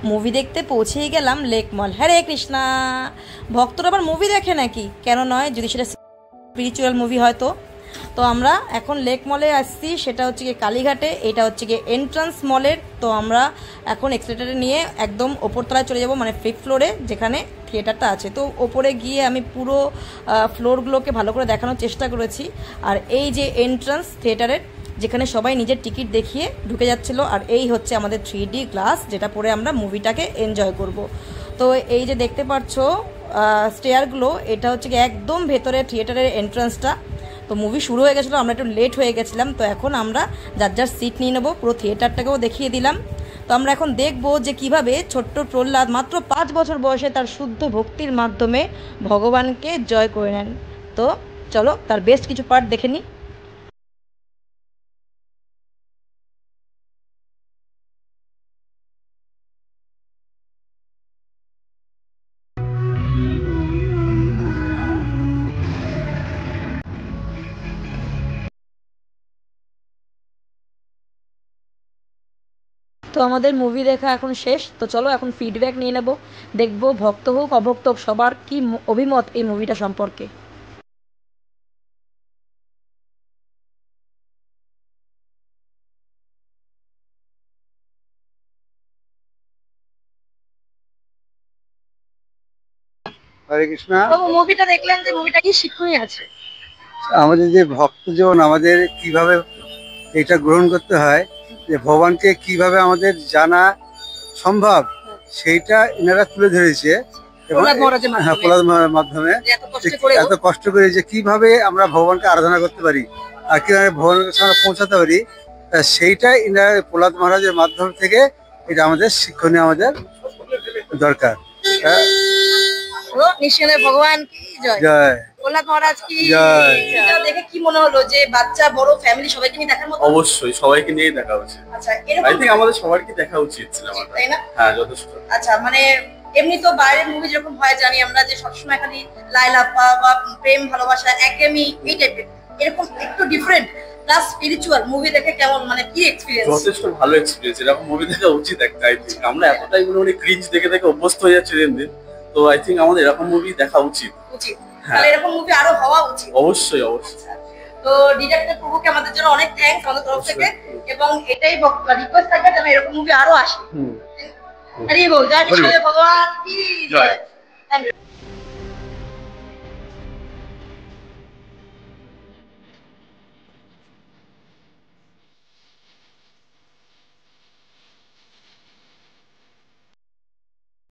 Movie দেখতে পৌঁছেই গেলাম লেক মল। হ্যাঁ রে কৃষ্ণা, ভক্তরা আবার মুভি দেখে নাকি? কেন নয়, যদি সেটা স্পিরিচুয়াল মুভি হয় তো। তো আমরা এখন লেক মলে আসছি, সেটা হচ্ছে গিয়ে কালীঘাটে, এটা হচ্ছে গিয়ে এন্ট্রান্স মলের। তো আমরা এখন এক্সেলেটারে নিয়ে একদম ওপরতলায় চলে যাব, মানে 5th ফ্লোরে যেখানে থিয়েটারটা আছে। তো ওপরে গিয়ে আমি পুরো ফ্লোরগুলোকে ভালো করে দেখানোর চেষ্টা করেছি। আর এই যে এন্ট্রান্স থিয়েটারের, যেখানে সবাই নিজের টিকিট দেখিয়ে ঢুকে যাচ্ছিলো, আর এই হচ্ছে আমাদের 3D গ্লাস, যেটা পরে আমরা মুভিটাকে এনজয় করব। তো এই যে দেখতে পাচ্ছ স্টেয়ারগুলো, এটা হচ্ছে কি একদম ভেতরে থিয়েটারের এন্ট্রান্সটা। তো মুভি শুরু হয়ে গেছিলো, আমরা একটু লেট হয়ে গেছিলাম। তো এখন আমরা যার যার সিট নিয়ে নেবো, পুরো থিয়েটারটাকেও দেখিয়ে দিলাম। তো আমরা এখন দেখবো যে কিভাবে ছোট্ট প্রহ্লাদ মাত্র 5 বছর বয়সে তার শুদ্ধ ভক্তির মাধ্যমে ভগবানকে জয় করে নেন। তো চলো তার বেস্ট কিছু পার্ট দেখে নিই। তো আমাদের মুভি দেখা এখন শেষ। তো চলো এখন ফিডব্যাক নিয়ে নেব, দেখবো ভক্ত হোক অভক্ত হোক সবার কি অভিমত এই মুভিটা সম্পর্কে। হরে কৃষ্ণ। তো মুভিটা দেখলেন, যে মুভিটা কি শিক্ষণীয় আছে? আমাদের যে ভক্তজন আমাদের কিভাবে এটা গ্রহণ করতে হয়, যে ভগবানকে কিভাবে আমাদের জানা সম্ভব, সেইটা এনারা তুলে ধরেছে। এবং হ্যাঁ, প্রহ্লাদ মহারাজের মাধ্যমে এত কষ্ট করে যে কিভাবে আমরা ভগবানকে আরাধনা করতে পারি আর কিভাবে ভগবানের কাছে আমরা পৌঁছাতে পারি, সেইটাই এনারা প্রহ্লাদ মহারাজের মাধ্যম থেকে এটা আমাদের শিক্ষণীয় আমাদের দরকার। নিশ্চয় ভগবান কি জয়, জয় প্রহ্লাদ মহারাজ কি জয়। এটা দেখে কি মনে হলো যে বাচ্চা বড় ফ্যামিলি সবাইকে নিয়ে দেখার মতো? অবশ্যই সবাইকে নিয়েই দেখা উচিত। আচ্ছা, আই এরকম থিঙ্ক আমাদের সবারই দেখা উচিত সিনেমাটা, তাই না? হ্যাঁ যথেষ্ট। আচ্ছা, মানে এমনি তো বাইরের মুভি যেরকম হয় জানি আমরা, যে সবসময় খালি লাইলাপ্পা বা প্রেম ভালোবাসা একদমই এই টাইপের, এরকম একটু ডিফারেন্ট প্লাস স্পিরিচুয়াল মুভি দেখে কেমন, মানে কি এক্সপেরিয়েন্স? যথেষ্ট ভালো এক্সপিরিয়েন্স, এরকম মুভি দেখা উচিত একটা। আই থিঙ্ক আমরা এতটাই মানে ক্রিঞ্জ দেখে দেখে অভ্যস্ত হয়ে যাচ্ছি দিন দিন। তো আই থিঙ্ক আমাদের এরকম মুভি দেখা উচিত। উচিত, তাহলে এরকম মুভি আরো হওয়া উচিত। অবশ্যই অবশ্যই। তো ডিরেক্টর প্রভুকে আমাদের জন্য অনেক থ্যাঙ্কস আমাদের তরফ থেকে, এবং এটাই রিকোয়েস্ট থাকবে যেন এরকম মুভি আরো আসে। হরি বল, জয় কৃষ্ণ, ভগবান কি জয়।